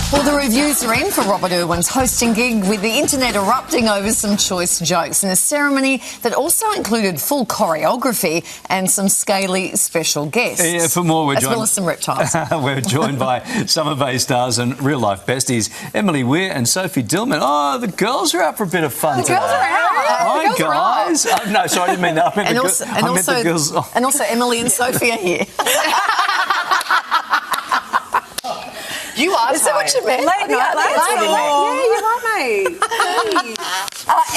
Well, the reviews are in for Robert Irwin's hosting gig, with the internet erupting over some choice jokes in a ceremony that also included full choreography and some scaly special guests. Yeah, for more, as well as some reptiles. We're joined by Summer Bay stars and real-life besties, Emily Weir and Sophie Dillman. Oh, the girls are out for a bit of fun today. Girls are out. Hi, guys. No, sorry, I didn't mean that. I meant the girls. And also Emily and Sophie are here. You are Is that what you meant? Late night. Yeah, you are, mate.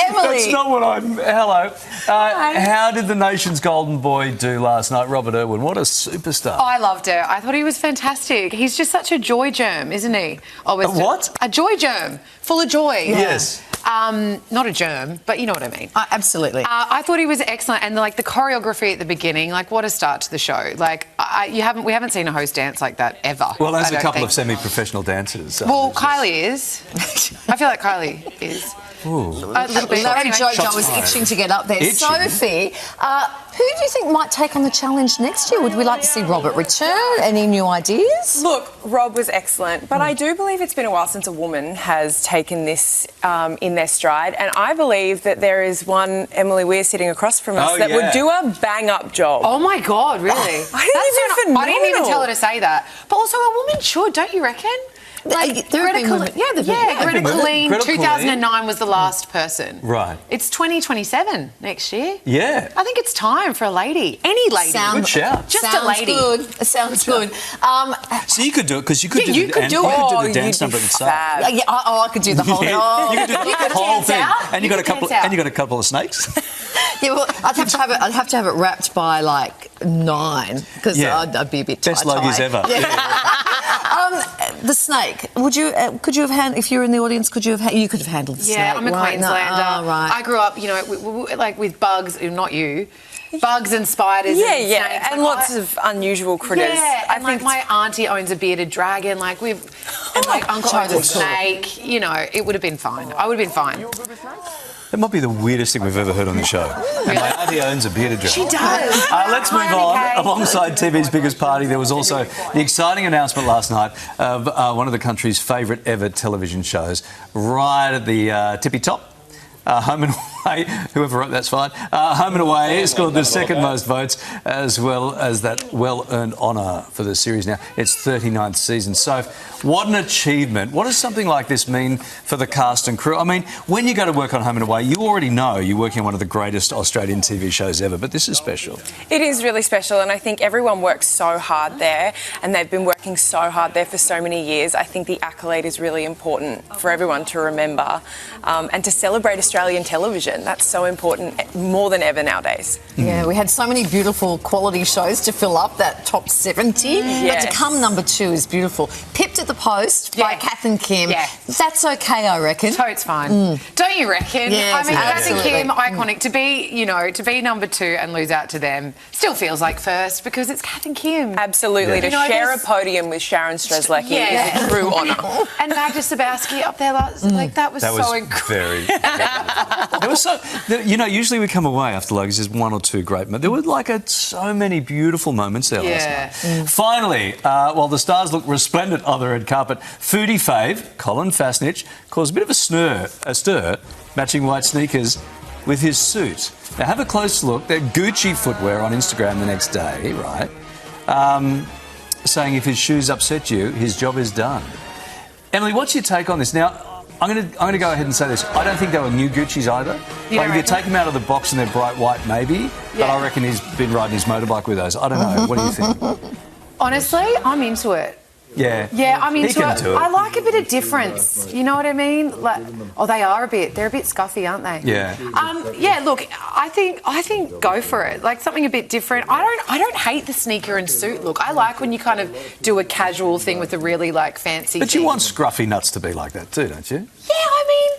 Emily. That's not what I'm... Hello. How did the nation's golden boy do last night, Robert Irwin? What a superstar. I loved it. I thought he was fantastic. He's just such a joy germ, isn't he? Oh, A what? A joy germ. Full of joy. Yes. Not a germ, but you know what I mean. Absolutely. I thought he was excellent, and the choreography at the beginning, what a start to the show. We haven't seen a host dance like that ever. Well, there's a couple of semi-professional dancers. Well, Kylie is. I feel like Kylie is. Ooh. A little bit. Larry Anyway, Jojo was itching to get up there. Itching? Sophie, who do you think might take on the challenge next year? Would we like to see Robert return? Any new ideas? Look, Rob was excellent, but I do believe it's been a while since a woman has taken this in their stride, and I believe that there is one Emily Weir sitting across from us that would do a bang-up job. Oh my God, really? I didn't even tell her to say that. But also, a woman should, don't you reckon? Greta Colleen, 2009 was the last person. Right. It's 2027 next year. Yeah. I think it's time for a lady. Any lady. Good shout. Just sounds a lady. Good. It sounds good. So you could do it, because you could do you could do it. the dance number at the start. I could do the whole thing. You could do the whole thing. And you got a couple of snakes. Yeah, well, I'd have to have it wrapped by 9, because I'd be a bit tight. Best Logies ever. Yeah. The snake. Could you have handled, if you were in the audience? You could have handled the snake. Yeah, I'm a Queenslander. Right. I grew up, with bugs. Not you. Bugs and spiders. Yeah, and lots of unusual critters. Yeah, I think my auntie owns a bearded dragon. Uncle owns a snake. It would have been fine. I would have been fine. That might be the weirdest thing we've ever heard on the show. And my auntie owns a bearded dragon. She does. Let's move on. Alongside TV's biggest party, there was also the exciting announcement last night of one of the country's favourite ever television shows, right at the tippy top. Home and Away, whoever wrote that's fine. Home and Away scored the second most votes, as well as that well-earned honour for the series now. It's 39th season. So, what an achievement. What does something like this mean for the cast and crew? I mean, when you go to work on Home and Away, you already know you're working on one of the greatest Australian TV shows ever, but this is special. It is really special, and I think everyone works so hard there, and they've been working so hard there for so many years. I think the accolade is really important for everyone to remember, and to celebrate Australian television. That's so important, more than ever nowadays. Yeah, we had so many beautiful quality shows to fill up that top 70, Yes. but to come number 2 is beautiful. Pipped at the Post by Kath and Kim. Yeah. That's okay, I reckon. Totes fine. Don't you reckon? Yes, I mean, Kath and absolutely. Kim, iconic. To be number 2 and lose out to them still feels like first, because it's Kath and Kim. Absolutely. Yeah. To share a podium with Sharon Strzelecki is a true honour. And Magda Sabowski up there, that was so incredible. There was usually we come away after Logies, there's one or two great moments. There were so many beautiful moments there last night. Finally, while the stars look resplendent on the red carpet, foodie fave Colin Fassnich caused a bit of a stir, matching white sneakers with his suit. Now have a close look. They're Gucci footwear on Instagram the next day, right? Saying if his shoes upset you, his job is done. Emily, what's your take on this? Now, I'm going to go ahead and say this. I don't think they were new Gucci's either. If you take them out of the box and they're bright white, maybe. But I reckon he's been riding his motorbike with those. I don't know. What do you think? Honestly, I'm into it. Yeah. Yeah, I'm into He can it. do it. I like a bit of difference. You know what I mean? They are a bit. They're a bit scuffy, aren't they? Yeah. Look, I think go for it. Something a bit different. I don't hate the sneaker and suit look. I like when you kind of do a casual thing with a really fancy. But you want scruffy nuts to be like that too, don't you? Yeah, I mean.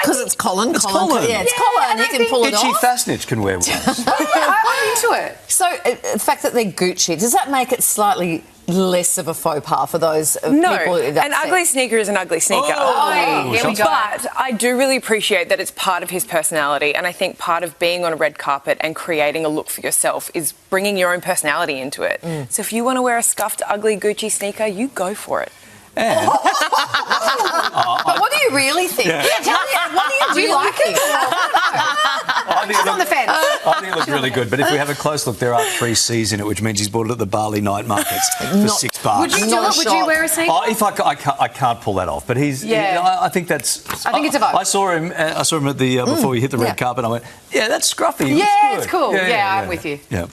Because it's Colin. It's Colin. Yeah, it's Colin. He can pull it Itchy off. Fassnich can wear ones. I'm into it. So, the fact that they're Gucci, does that make it slightly less of a faux pas for those people? No, an ugly sneaker is an ugly sneaker. Here we go. But I do really appreciate that it's part of his personality, and I think part of being on a red carpet and creating a look for yourself is bringing your own personality into it. So if you want to wear a scuffed, ugly Gucci sneaker, you go for it. And offence. I think it looked really good, but if we have a close look, there are 3 C's in it, which means he's bought it at the Bali night markets for $6. Would you do it? Would you wear a sneaker? If I can't pull that off, but he's. Yeah. I think that's. I think it's a vibe. I saw him at the before he hit the red carpet. And I went, yeah, that's scruffy. Yeah, good. it's cool. Yeah, I'm yeah. with you. Yeah.